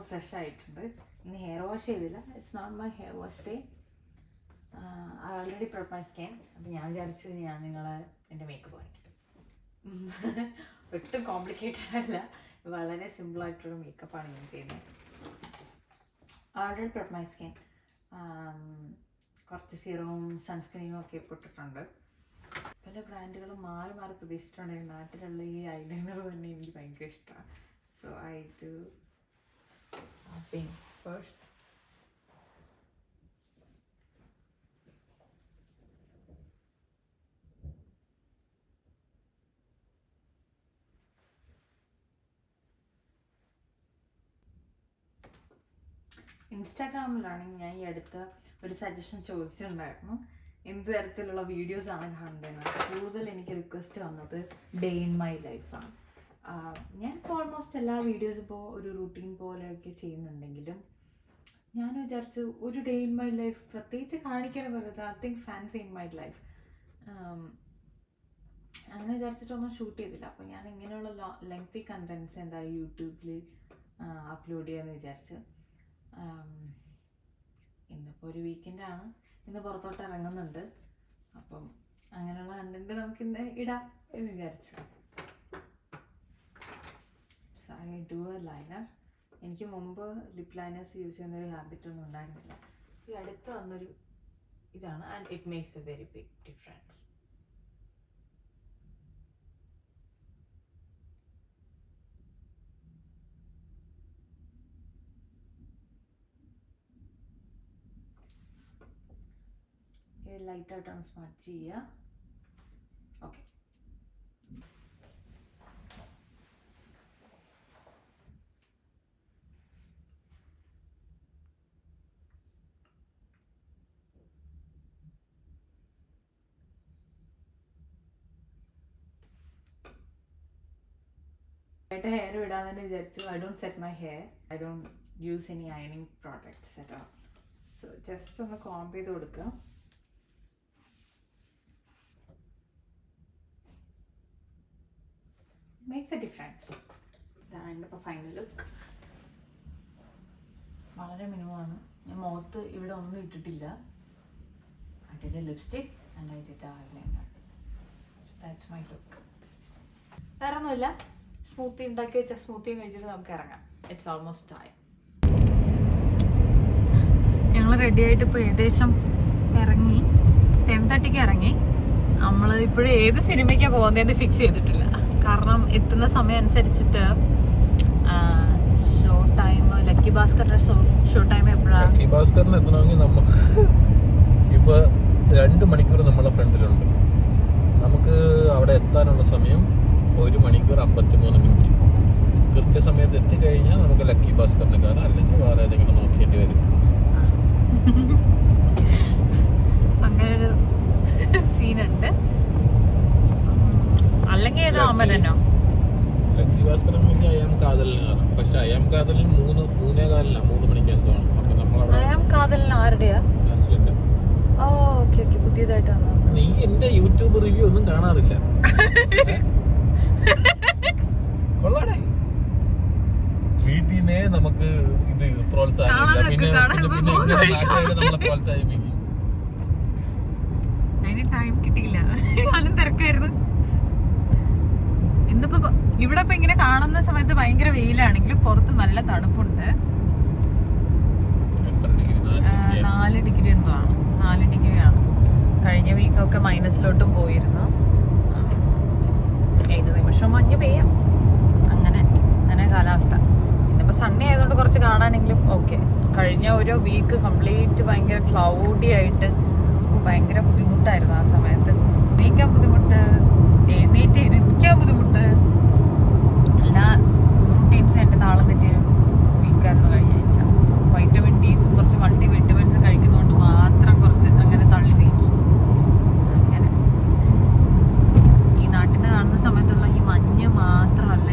Fresh ആയിട്ടുണ്ട്. ഇന്ന് hair wash ചെയ്തില്ല. It's not my hair wash day. I already prepped my skin. അപ്പം ഞാൻ വിചാരിച്ചു ഞാൻ നിങ്ങളെ എൻ്റെ മേക്കപ്പ് കാണിക്കും. ഒട്ടും കോംപ്ലിക്കേറ്റഡ് അല്ല, വളരെ സിമ്പിളായിട്ടൊരു മേക്കപ്പാണ് ഞാൻ ചെയ്യുന്നത്. I already prepped my skin. കുറച്ച് സീറവും സൺസ്ക്രീനും ഒക്കെ ഇട്ടിട്ടുണ്ട്. പല ബ്രാൻഡുകളും മാറി മാറി പ്രതീക്ഷിച്ചിട്ടുണ്ടെങ്കിൽ നാട്ടിലുള്ള ഈ ഐലൈനർ തന്നെ എനിക്ക് ഭയങ്കര ഇഷ്ടമാണ്. So I do pink first. ഇൻസ്റ്റാഗ്രാമിലാണെങ്കിൽ ഞാൻ ഈ അടുത്ത് ഒരു സജഷൻ ചോദിച്ചിട്ടുണ്ടായിരുന്നു എന്ത് തരത്തിലുള്ള വീഡിയോസാണ് കാണേണ്ടത്. കൂടുതൽ എനിക്ക് റിക്വസ്റ്റ് വന്നത് ഡേ ഇൻ മൈ ലൈഫാണ്. ഞാൻ ഇപ്പോൾ ഓൾമോസ്റ്റ് എല്ലാ വീഡിയോസും ഇപ്പോൾ ഒരു റൂട്ടീൻ പോലെയൊക്കെ ചെയ്യുന്നുണ്ടെങ്കിലും ഞാൻ വിചാരിച്ചു ഒരു ഡേ ഇൻ മൈ ലൈഫ് പ്രത്യേകിച്ച് കാണിക്കണം എന്നുള്ളത് nothing fancy in my life അങ്ങനെ വിചാരിച്ചിട്ടൊന്നും ഷൂട്ട് ചെയ്തില്ല. അപ്പോൾ ഞാൻ ഇങ്ങനെയുള്ള ലെങ്തി കണ്ടൻസ് എന്തായാലും യൂട്യൂബിൽ അപ്ലോഡ് ചെയ്യാമെന്ന് വിചാരിച്ചു. ഇന്നിപ്പോൾ ഒരു വീക്കെൻഡാണ്, ഇന്ന് പുറത്തോട്ട് ഇറങ്ങുന്നുണ്ട്. അപ്പം അങ്ങനെയുള്ള കണ്ടന്റ് നമുക്ക് ഇന്ന് ഇടാം എന്ന് വിചാരിച്ചു. I do a liner. എനിക്ക് മുമ്പ് ലിപ് ലൈനേഴ്സ് യൂസ് ചെയ്യുന്നൊരു ഹാബിറ്റ് ഒന്നും ഉണ്ടായിരുന്നില്ല. ഈ അടുത്ത് വന്നൊരു ഇതാണ് and it makes a very big difference. ലൈറ്റായിട്ടാണ് സ്മഡ്ജ് ചെയ്യുക. ഓക്കെ, ഹെയർ വിടാമെന്ന് വിചാരിച്ചു. I don't set my hair. I don't use any അയണിങ് products at all. So just ഒന്ന് കോംബ് ചെയ്ത് കൊടുക്കുക. Makes a difference. ഇതാണ് ഇപ്പോൾ ഫൈനൽ ലുക്ക്. വളരെ മിനിമമാണ്. ഞാൻ മുഖത്ത് ഇവിടെ ഒന്നും ഇട്ടിട്ടില്ല. I did A lipstick and I did eyeliner. That's my look. വേറെ ഒന്നുമില്ല. സ്മൂത്തി ഉണ്ടാക്കി വെച്ച സ്മൂത്തിയും കഴിച്ചിട്ട് നമുക്ക് ഇറങ്ങാം. It's almost time. ഞങ്ങൾ റെഡി ആയിട്ട് ഇപ്പോൾ ഏകദേശം ഇറങ്ങി. 10:30 ഇറങ്ങി. നമ്മൾ ഇപ്പോഴും ഏത് സിനിമയ്ക്കാണ് പോകുന്നതെന്ന് ഫിക്സ് ചെയ്തിട്ടില്ല. കാരണം എത്തുന്ന സമയം അനുസരിച്ചിട്ട് ഷോ ടൈം ലക്കി ഭാസ്കറിന്റെ ഷോ ടൈം എപ്പോഴാണ്? ലക്കി ഭാസ്കറിന് എത്തണമെങ്കിൽ നമ്മൾ ഇപ്പോൾ 2 മണിക്കൂർ നമ്മളെ ഫ്രണ്ടിലുണ്ട്. നമുക്ക് അവിടെ എത്താനുള്ള സമയം 1 മണിക്കൂർ 53 മിനിറ്റ്. കൃത്യസമയത്ത് എത്തിക്കഴിഞ്ഞാൽ നമുക്ക് ലക്കി ഭാസ്കറിന് കയറാം, അല്ലെങ്കിൽ വേറെ ഏതെങ്കിലും നോക്കിയിട്ട് വരും. അങ്ങനൊരു സീനുണ്ട്. അല്ലെങ്കിൽ ഏതോ അമരനോ ലക്കി ഭാസ്കറിന് മുന്നേ അയാം കാതലിന് കയറാം. പക്ഷെ അയാം കാതലിന് 3:15 മണിക്ക് എന്തോ ആണ്. അപ്പൊ നമ്മളവിടെ അയാം കാതലിന് ആരുടെയാ? ഓ ഓക്കെ ഓക്കെ, പുതിയതായിട്ടാണ്. നീ എന്റെ യൂട്യൂബ് റിവ്യൂ ഒന്നും കാണാറില്ല. കൊള്ളാടേ. വീട്ടിനെ നമുക്ക് ഇത് പ്രോത്സാഹിപ്പിക്കില്ല, പിന്നെ നമ്മളെ പ്രോത്സാഹിപ്പിക്കും. അതിന് ടൈം കിട്ടിയില്ല, ഞാനും തിരക്കായിരുന്നു. ഇന്നിപ്പോ ഇവിടെ ഇപ്പൊ ഇങ്ങനെ കാണുന്ന സമയത്ത് ഭയങ്കര വെയിലാണെങ്കിലും പുറത്ത് നല്ല തണുപ്പുണ്ട്. 4 ഡിഗ്രി എന്തോ ആണ്. 4 ഡിഗ്രി ആണ്. കഴിഞ്ഞ വീക്കൊക്കെ മൈനസിലോട്ടും പോയിരുന്നു. ഏത് നിമിഷം മഞ്ഞ് പെയ്യാം. അങ്ങനെ കാലാവസ്ഥ. ഇന്നിപ്പോ സൺഡേ ആയതുകൊണ്ട് കുറച്ച് കാണാനെങ്കിലും ഓക്കെ. കഴിഞ്ഞ ഒരു വീക്ക് കംപ്ലീറ്റ് ഭയങ്കര ക്ലൗഡി ആയിട്ട് ഭയങ്കര ബുദ്ധിമുട്ടായിരുന്നു. ആ സമയത്ത് എണീക്കാൻ ബുദ്ധിമുട്ട്, എഴുന്നേറ്റ് ഇരിക്കാൻ ബുദ്ധിമുട്ട്, എല്ലാ റൂട്ടീൻസും എൻ്റെ താളം തെറ്റിയൊരു വീക്കായിരുന്നു കഴിഞ്ഞ ആഴ്ച. വൈറ്റമിൻ ഡിസും കുറച്ച് മൾട്ടി വിറ്റമിൻസും കഴിക്കുന്നതുകൊണ്ട് മാത്രം കുറച്ച് അങ്ങനെ തള്ളി നീക്കി. അങ്ങനെ ഈ നാട്ടിൽ നിന്ന് കാണുന്ന സമയത്തുള്ള ഈ മഞ്ഞ് മാത്രമല്ല,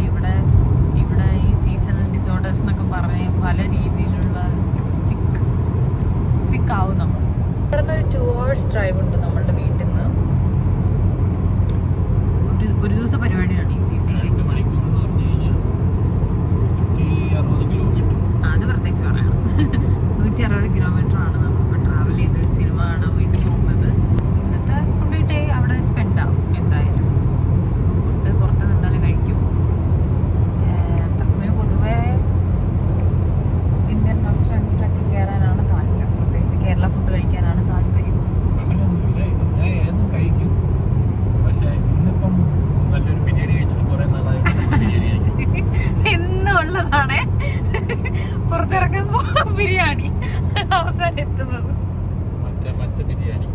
ഇവിടെ ഈ സീസണൽ ഡിസോർഡേഴ്സ് എന്നൊക്കെ പറഞ്ഞ് പല രീതിയിലുള്ള സിക്കാവും നമ്മൾ. ഇവിടെ നിന്ന് ഒരു 2 hours ഡ്രൈവ് ഉണ്ട് നമ്മളുടെ വീട്ടിൽ നിന്ന്. ഒരു ദിവസം പരിപാടിയാണ് ഈ സിറ്റിയിലേക്ക്. അത് 160 കിലോമീറ്റർ ആണ് നമ്മളിപ്പോൾ ട്രാവൽ ചെയ്ത് സിനിമ കാണാൻ വേണ്ടി പോകുന്നത്. ഇന്നത്തെ കംപ്ലീറ്റ് ഡേ അവിടെ സ്പെൻഡ് ആവും എന്തായാലും. ഫുഡ് പുറത്ത് നിന്നാലും കഴിക്കും. തക്കുവിന് പൊതുവേ ഇന്ത്യൻ റെസ്റ്റോറൻറ്റ്സിലൊക്കെ കയറാനാണ് താല്പര്യം, പ്രത്യേകിച്ച് കേരള ഫുഡ് കഴിക്കാനാണ് താല്പര്യം. ഞാൻ ഏതും കഴിക്കും, പക്ഷേ ഇന്നിപ്പം നല്ലൊരു ബിരിയാണി കഴിച്ചിട്ട് കുറേ നാളായിട്ട് ബിരിയാണി കഴിക്കും. ഇന്നുള്ളതാണ് പുറത്തിറങ്ങുമ്പോ ബിരിയാണി അവസാനം എത്തുന്നത്. മറ്റേ ബിരിയാണി,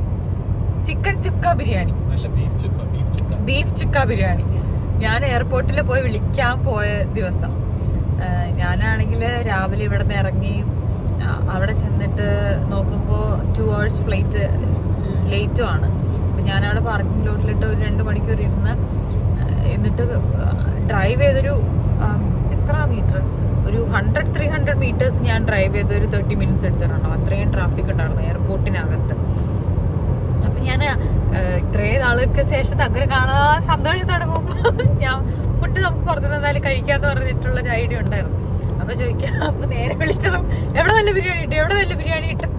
ചിക്കൻ ചുക്ക ബിരിയാണി, നല്ല ബീഫ് ചുക്ക ബിരിയാണി. ഞാൻ എയർപോർട്ടിൽ പോയി വിളിക്കാൻ പോയ ദിവസം ഞാനാണെങ്കിൽ രാവിലെ ഇവിടെ നിന്ന് ഇറങ്ങി അവിടെ ചെന്നിട്ട് നോക്കുമ്പോൾ 2 hours ഫ്ലൈറ്റ് ലേറ്റും ആണ്. അപ്പം ഞാനവിടെ പാർക്കിംഗ് ലോട്ടിലിട്ട് ഒരു 2 മണിക്കൂർ ഇരുന്ന് എന്നിട്ട് ഡ്രൈവ് ചെയ്തൊരു എത്ര മീറ്റർ, ഒരു 100-300 മീറ്റേഴ്സ് ഞാൻ ഡ്രൈവ് ചെയ്ത് ഒരു 30 minutes എടുത്തിട്ടുണ്ടാവും. അത്രയും ട്രാഫിക് ഉണ്ടായിരുന്നു എയർപോർട്ടിനകത്ത്. അപ്പം ഞാൻ ഇത്രയും നാൾക്ക് ശേഷം അങ്ങനെ കാണാൻ സന്തോഷത്തോടെ പോകുമ്പോൾ ഞാൻ ഫുഡ് നമുക്ക് പുറത്തു നിന്നാലും കഴിക്കാന്ന് പറഞ്ഞിട്ടുള്ളൊരു ഐഡിയ ഉണ്ടായിരുന്നു. അപ്പോൾ ചോദിക്കാം, അപ്പോൾ നേരെ വിളിച്ചതും എവിടെ നല്ല ബിരിയാണി കിട്ടും, എവിടെ നല്ല ബിരിയാണി കിട്ടും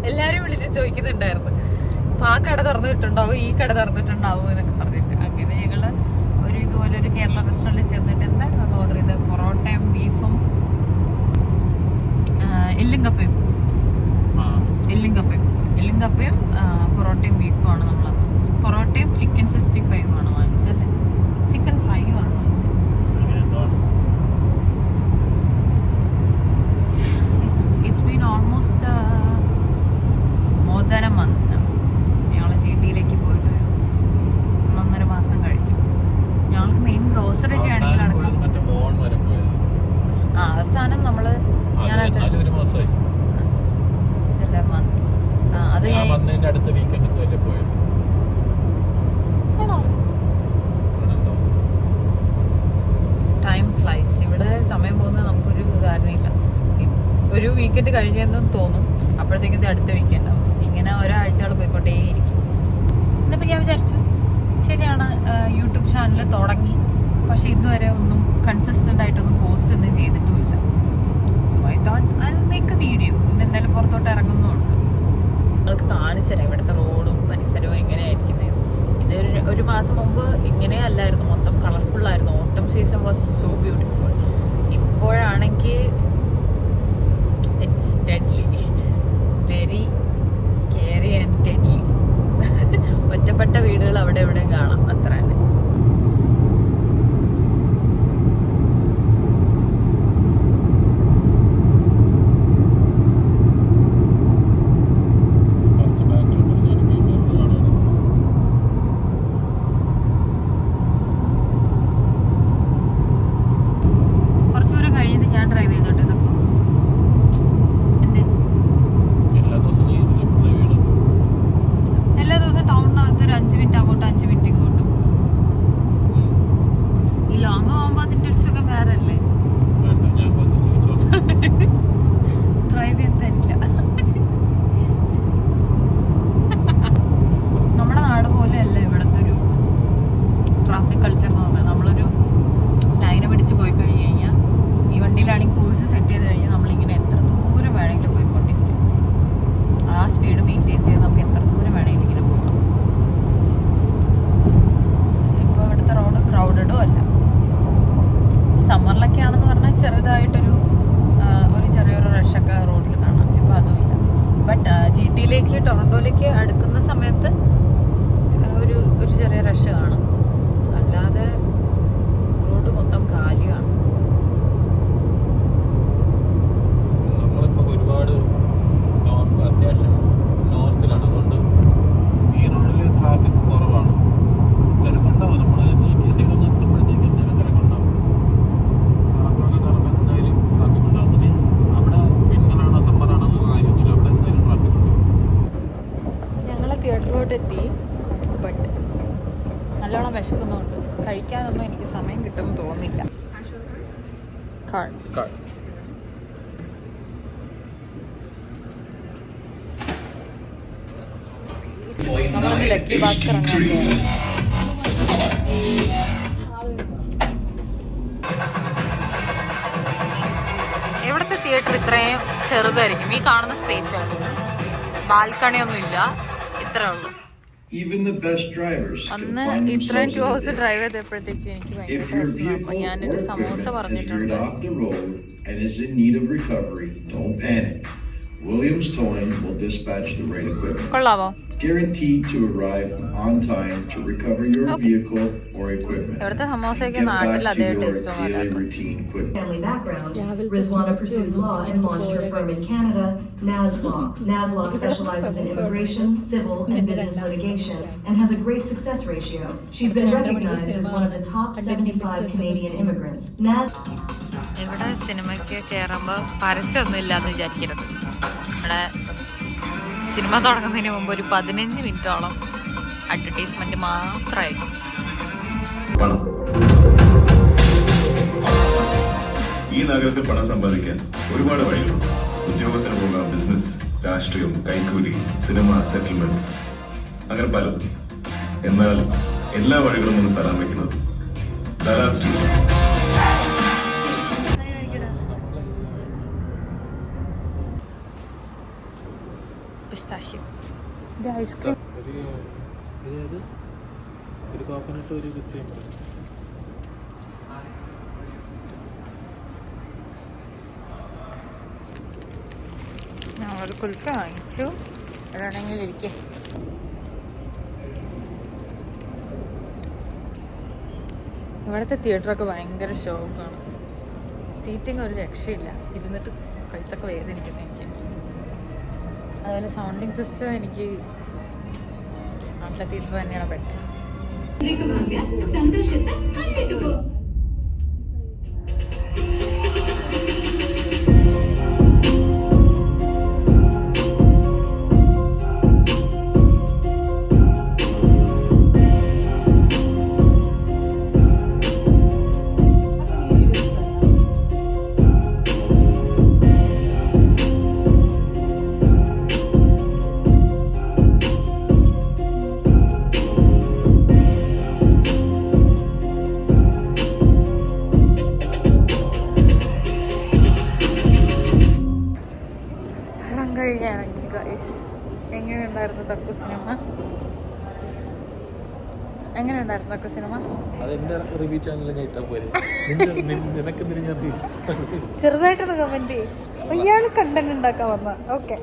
എല്ലാവരും വിളിച്ച് ചോദിക്കുന്നുണ്ടായിരുന്നു. അപ്പോൾ ആ കട തുറന്നിട്ടുണ്ടാവും, ഈ കട തുറന്നിട്ടുണ്ടാവും എന്നൊക്കെ പറഞ്ഞിട്ട് അങ്ങനെ ഞങ്ങൾ ഒരു ഇതുപോലെ ഒരു കേരള റെസ്റ്റോറൻറ്റിൽ ചെന്നിട്ട് എന്തായിരുന്നു ഓർഡർ ചെയ്തത്, പൊറോട്ടയും ബീഫും എല്ലും കപ്പയും പൊറോട്ടയും ബീഫും ആണ് നമ്മൾ. പൊറോട്ടയും ചിക്കൻ 65 ആണ് വാങ്ങിച്ചല്ലേ, ചിക്കൻ ഫ്രൈയും ആണ് വാങ്ങിച്ചത്. It's been almost more than a month now. ഞങ്ങൾ GT-യിലേക്ക് പോയിട്ട് 1.5 മാസം കഴിഞ്ഞു. ഞങ്ങൾക്ക് മെയിൻ ഗ്രോസറി ചെയ്യണമെങ്കിൽ അവസാനം നമ്മള് അത് അടുത്ത വീക്കെൻഡ് പോയത്. Time flies. ഇവിടെ സമയം പോകുന്നത് നമുക്കൊരു ധാരണയില്ല. ഒരു വീക്കെൻഡ് കഴിഞ്ഞെന്നും തോന്നും, അപ്പോഴത്തേക്കും അടുത്ത വീക്കെൻഡ് ആവും. ഇങ്ങനെ ഒരാഴ്ചകൾ പോയിക്കൊണ്ടേയിരിക്കും. എന്നിപ്പോൾ ഞാൻ വിചാരിച്ചു ശരിയാണ്, യൂട്യൂബ് ചാനൽ തുടങ്ങി, പക്ഷെ ഇതുവരെ ഒന്നും കൺസിസ്റ്റൻ്റ് ആയിട്ടൊന്നും പോസ്റ്റ് ഒന്നും ചെയ്തിട്ടുമില്ല. So I thought I will make a video. ഇന്ന് എന്തായാലും പുറത്തോട്ട് ഇറങ്ങുന്നുണ്ട്. നിങ്ങൾക്ക് കാണിച്ചു തരാം ഇവിടുത്തെ റോഡും പരിസരവും എങ്ങനെയായിരിക്കുന്നത്. ഇത് ഒരു മാസം മുമ്പ് ഇങ്ങനെ അല്ലായിരുന്നു, മൊത്തം കളർഫുള്ളായിരുന്നു. Autumn season was so beautiful. ഇപ്പോഴാണെങ്കിൽ it's deadly, very scary and deadly. ഒറ്റപ്പെട്ട വീടുകൾ അവിടെ എവിടെയും കാണാം, അത്ര തന്നെ. നമ്മുടെ നാട് പോലെയല്ല ഇവിടുത്തെ ഒരു ട്രാഫിക് കൾച്ചർ എന്ന് പറഞ്ഞാൽ. നമ്മളൊരു ലൈന് പിടിച്ച് പോയി കഴിഞ്ഞ് കഴിഞ്ഞാൽ, ഈ വണ്ടിയിലാണെങ്കിൽ ക്രൂസ് സെറ്റ് ചെയ്ത് കഴിഞ്ഞാൽ നമ്മളിങ്ങനെ എത്ര ദൂരം വേണമെങ്കിലും പോയിക്കൊണ്ടിരിക്കും. ആ സ്പീഡ് മെയിൻറ്റെയിൻ ചെയ്ത് നമുക്ക് എത്ര ദൂരം വേണമെങ്കിലും ഇങ്ങനെ പോകാം. ഇപ്പോൾ ഇവിടുത്തെ റോഡ് ക്രൗഡഡും അല്ല. സമ്മറിലൊക്കെ ആണെന്ന് പറഞ്ഞാൽ ചെറുതായിട്ടൊരു ചെറിയൊരു റഷൊക്കെ റോഡിൽ കാണാം. ഇപ്പോൾ അതുമില്ല. ബട്ട് GT-യിലേക്ക് ടൊറൻറ്റോയിലേക്ക് അടുക്കുന്ന സമയത്ത് ഒരു ചെറിയ റഷ് കാണും. അല്ലാതെ റോഡ് മൊത്തം കാലിയാണ്. നമ്മളിപ്പോൾ ഒരുപാട് അത്യാവശ്യം നോർത്തിലാണ്, അതുകൊണ്ട് ഈ റോഡിൽ ട്രാഫിക് കുറവാണ്. തിരക്കുണ്ടാവും. നമ്മൾ GTA സൈഡൊന്നും എത്തുമ്പോഴത്തേക്ക് എന്തെങ്കിലും തിരക്കുണ്ടാവും. എന്തായാലും ട്രാഫിക് ഉണ്ടാവും. അവിടെ വിന്ററാണോ സമ്മറാണോ എന്നുള്ള കാര്യമൊന്നുമില്ല, അവിടെ എന്തായാലും ട്രാഫിക് ഉണ്ടാവും. ഞങ്ങൾ തിയേറ്ററിലോട്ട് എത്തി. ബട്ട് നല്ലോണം വിശക്കുന്നുണ്ട്. കഴിക്കാനൊന്നും എനിക്ക് സമയം കിട്ടുമെന്ന് തോന്നുന്നില്ല. നമ്മളൊന്ന് ലക്കി ഭാസ്കർ എവിടുത്തെ തിയേറ്റർ തിയേറ്റർ ഇത്രയും ചെറുതായിരിക്കും. ഈ കാണുന്ന സ്പേസ് ആണ്, ബാൽക്കണി ഒന്നും ഇല്ല, ഇത്രേ ഉള്ളൂ. അന്ന് ഇത്രയും 2 hours ഡ്രൈവ് ചെയ്തപ്പോഴത്തേക്ക് എനിക്ക് ഭയങ്കര വിഷമം. അപ്പൊ ഞാനൊരു സമോസ പറഞ്ഞിട്ടുണ്ട്. കൊള്ളാവോ? Guaranteed to arrive on time to recover your vehicle or equipment. ഇവിടുത്തെ സമോസയ്ക്ക് നാട്ടിൽ അതേ taste Family background, Rizwana pursued law and launched her firm in Canada, NASLaw. NASLaw specializes in immigration, civil, and business litigation, and has a great success ratio. She's been recognized as one of the top 75 Canadian immigrants. ഇവിടെ സിനിമയ്ക്ക് കയറുമ്പോൾ പരസ്യമൊന്നും ഇല്ലാന്ന് വിചാരിക്കരുത്. ഇവിടെ cinema തുടങ്ങുന്നതിന് മുമ്പ് ഒരു 15 മിനിറ്റോളം അഡ്വർടൈസ്മെന്റ് മാത്രമായിരിക്കും. ഈ നഗരത്തിൽ പണം സമ്പാദിക്കാൻ ഒരുപാട് വഴികളുണ്ട്. ഉദ്യോഗത്തിന് പോകാം, ബിസിനസ്, രാഷ്ട്രീയം, കൈക്കൂലി, സിനിമ, സെറ്റിൽമെന്റ്സ്, അങ്ങനെ പലതും. എന്നാൽ എല്ലാ വഴികളും ഒന്ന് സ്ഥലം വയ്ക്കുന്നത് ദലാൽ സ്ട്രീറ്റ്. ഐസ്ക്രീം ഒരു കോക്കനട്ട് ഒരു ക്രിസ്ത്യൻ. ഞങ്ങളൊരു കുൽഫ വാങ്ങിച്ചു. എവിടെയാണെങ്കിൽ ഇരിക്കേ. ഇവിടുത്തെ തിയേറ്ററൊക്കെ ഭയങ്കര ഷോക്കാണ്. സീറ്റിംഗ് ഒരു രക്ഷയില്ല, ഇരുന്നിട്ട് കഴുത്തൊക്കെ വേദനിക്കുന്നു എനിക്ക്. അതുപോലെ സൗണ്ടിങ് സിസ്റ്റം എനിക്ക് നാട്ടിലെ തിയേറ്റർ തന്നെയാണ് ബെറ്റർ. കഴിഞ്ഞിറങ്ങി ഗൈസ്. എങ്ങനെയുണ്ടായിരുന്നു തക്കു സിനിമ? എങ്ങനെയുണ്ടായിരുന്നു തക്കു സിനിമ? അതെന്റെ റിവ്യൂ ചാനലിൽ ഞാൻ ഇട്ടാ പോലെ നിനക്ക് ചെറുതായിട്ടൊന്ന് കമന്റ് ചെയ്യും. ഇയാൾ കണ്ടന്റ് ഉണ്ടാക്കാൻ വന്ന. ഓക്കെ,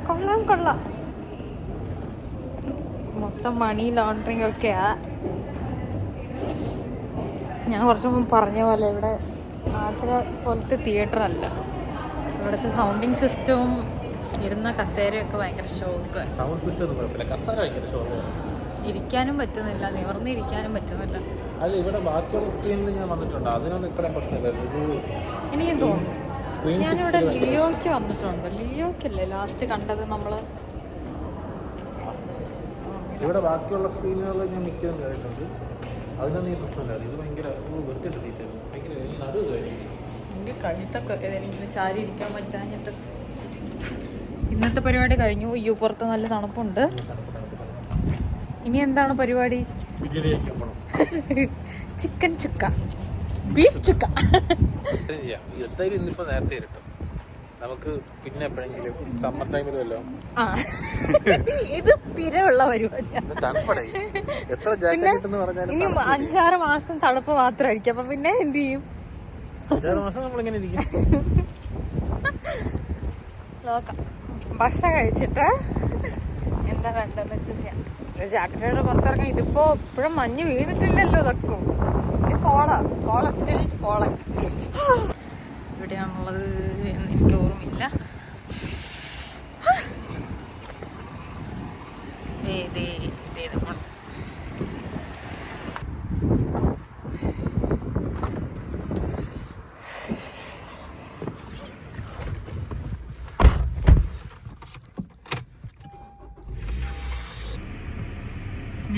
കൊള്ളാം കൊള്ളാം. മൊത്തം മണി ലോണ്ടറിങ് ഒക്കെയാ. ഞാൻ കുറച്ച് മുമ്പ് പറഞ്ഞ പോലെ ഇവിടെ നാട്ടിലെ പോലത്തെ തിയേറ്റർ അല്ല. ഇവിടുത്തെ സൗണ്ടിങ് സിസ്റ്റവും ഇരുന്ന കസേരയൊക്കെ ഭയങ്കര ഷോക്ക്. സൗണ്ട് സിസ്റ്റം കസേര ഭയങ്കര ഷോക്ക്. ഇരിക്കാനും പറ്റുന്നില്ല, നിവർന്നിരിക്കാനും പറ്റുന്നില്ല. അല്ല, ഇവിടെ ബാക്കിയുള്ള സ്ക്രീനിൽ ഞാൻ വന്നിട്ടുണ്ട്, അതിനൊന്നും ഇത്രയും പ്രശ്നമില്ല. എനിക്ക് തോന്നുന്നു ഞാനിവിടെ ലിയോയ്ക്ക് വന്നിട്ടുണ്ട്. ലിയോയ്ക്കല്ലേ ലാസ്റ്റ് കണ്ടത് നമ്മള്? ഇവിടെ ബാക്കിയുള്ള സ്ക്രീനുകളിൽ ഞാൻ മിക്കതും കയറിയിട്ടുണ്ട്, അതിനൊന്നും ഈ പ്രശ്നമില്ല. ഇത് ഭയങ്കര വൃത്തിയുടെ സീറ്റാണ്, ഭയങ്കര നടുവ് കയറി. എൻ്റെ കഴുത്തൊക്കെ എനിക്ക് ചാരി ഇരിക്കാൻ പറ്റാഞ്ഞിട്ട്. ഇന്നത്തെ പരിപാടി കഴിഞ്ഞു. അയ്യോ, പുറത്ത് നല്ല തണുപ്പുണ്ട്. ഇനി എന്താണ് പരിപാടി? Chicken chukka, beef chukka. എന്തായാലും ഇന്നിപ്പോ നേരത്തെ കിട്ടും നമുക്ക്. പിന്നെ എപ്പോഴെങ്കിലും സമ്മർ ടൈമിലല്ലോ. ഇത് സ്ഥിരമുള്ള പരിപാടിയാണ്. തണുപ്പടായി എത്ര ജാക്കറ്റ് എന്ന് പറഞ്ഞാലും ഇനി 5-6 മാസം തണുപ്പ് മാത്രമായിരിക്കും. അപ്പൊ പിന്നെ എന്ത് ചെയ്യും? 5-6 മാസം നമ്മളിങ്ങനെ ഇരിക്കും. നോക്കാം. ഭക്ഷണം കഴിച്ചിട്ട് എന്താ വേണ്ടെന്ന് വെച്ചാൽ ചെയ്യാം. ജാക്കറ്റോടെ പുറത്തിറങ്ങാം. ഇതിപ്പോ ഇപ്പോഴും മഞ്ഞ് വീണിട്ടില്ലല്ലോ. ഇതൊക്കെ ഇത് ഫോള സ്റ്റിൽ ഫോള. എവിടെയാണുള്ളത് എന്ന് എനിക്ക് ഓർമ്മയില്ല.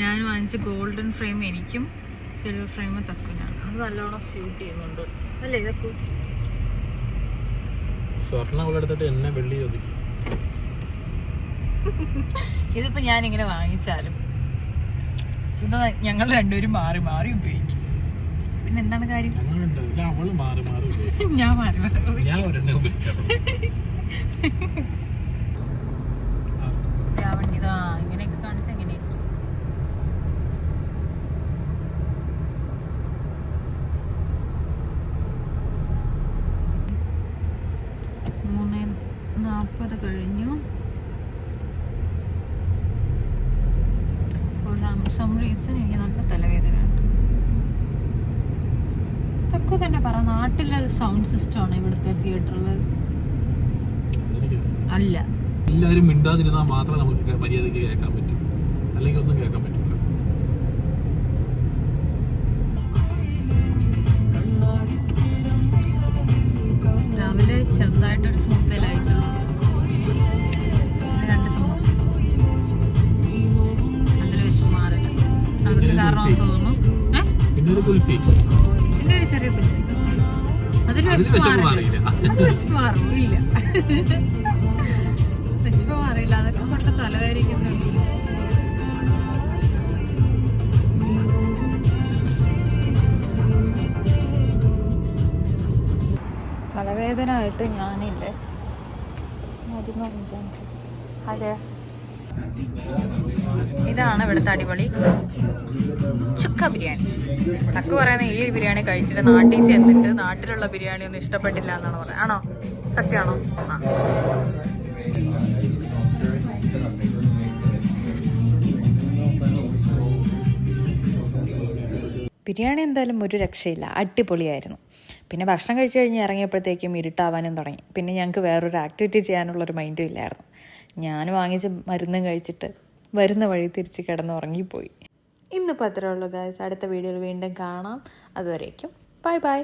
ഞാൻ വാങ്ങിച്ച ഗോൾഡൻ ഫ്രെയിം എനിക്കും സിൽവർ ഫ്രെയിം തക്കുനാണ്. അത് നല്ലോണം സ്യൂട്ട് ചെയ്യുന്നുണ്ട് അല്ലേ? ഇതൊക്കെ സ്വർണ്ണം അവളെടുത്തിട്ട് എന്നെ വെള്ളി ചോദിക്കും. ഇതിപ്പോ ഞാനിങ്ങനെ വാങ്ങിച്ചാലും ഇത് ഞങ്ങൾ രണ്ടുപേരും മാറി മാറി ഉപയോഗിക്കും. പിന്നെ എന്താണ് കാര്യം? അവള് മാറി മാറി ഞാൻ മാറി മാറി ഞാൻ ഒരെണ്ണം വിളിക്കണം. വണ്ടി ഇതാ ഇങ്ങനെയൊക്കെ കാണിച്ച എങ്ങനെ ഇരിക്കും? മൂന്ന് 40 കഴിഞ്ഞു. ഫോർ സം റീസൺ എനിക്ക് നല്ല തലവേദന ഉണ്ട്. ഇതൊക്കെ തന്നെ പറ, നാട്ടിലെ സൗണ്ട് സിസ്റ്റം ആണ് ഇവിടുത്തെ തിയേറ്ററിൽ അല്ല. എല്ലാവരും മിണ്ടാതിരുന്നാൽ മാത്രമേ നമുക്ക് മര്യാദയ്ക്ക് കേൾക്കാൻ പറ്റും, അല്ലെങ്കിൽ ഒന്നും കേൾക്കാൻ പറ്റില്ല. രാവിലെ ചെറുതായിട്ടൊരു സ്മൂത്തേൽ അയച്ചുള്ളൂ. 2 സമോസ അതിൽ വിഷം മാറില്ല. അവർക്ക് കാരണമെന്ന് തോന്നുന്നു. പിന്നെ ഒരു കുൽഫി, പിന്നെ ഒരു ചെറിയ കുൽഫി. അതിൽ വിഷം മാറില്ല. അത് വിഷം മാറില്ല. വിഷം മാറില്ല. അതൊക്കെ കൊണ്ട് തലവേദനിക്കുന്നുണ്ട്. തലവേദന ആയിട്ട് ഞാനില്ലേ മരുന്ന് വാങ്ങിക്കാൻ. അതെ, ഇതാണ് ഇവിടുത്തെ അടിപൊളി ചുക്ക ബിരിയാണി. ടക്ക് പറയുന്ന ഈ ബിരിയാണി കഴിച്ചിട്ട് നാട്ടിൽ ചെന്നിട്ട് നാട്ടിലുള്ള ബിരിയാണി ഒന്നും ഇഷ്ടപ്പെട്ടില്ല എന്നാണ് പറയുന്നത്. ആണോ? സത്യമാണോ? ആ, ബിരിയാണി എന്തായാലും ഒരു രക്ഷയില്ല, അടിപൊളിയായിരുന്നു. പിന്നെ ഭക്ഷണം കഴിച്ച് കഴിഞ്ഞ് ഇറങ്ങിയപ്പോഴത്തേക്കും ഇരുട്ടാവാനും തുടങ്ങി. പിന്നെ ഞങ്ങൾക്ക് വേറൊരു ആക്ടിവിറ്റി ചെയ്യാനുള്ളൊരു മൈൻഡും ഇല്ലായിരുന്നു. ഞാൻ വാങ്ങിച്ച് മരുന്നും കഴിച്ചിട്ട് വരുന്ന വഴി തിരിച്ച് കിടന്ന് ഉറങ്ങിപ്പോയി. ഇന്നിപ്പോൾ അത്രേ ഉള്ളൂ ഗൈസ്. അടുത്ത വീഡിയോയിൽ വീണ്ടും കാണാം. അതുവരേക്കും ബൈ ബൈ.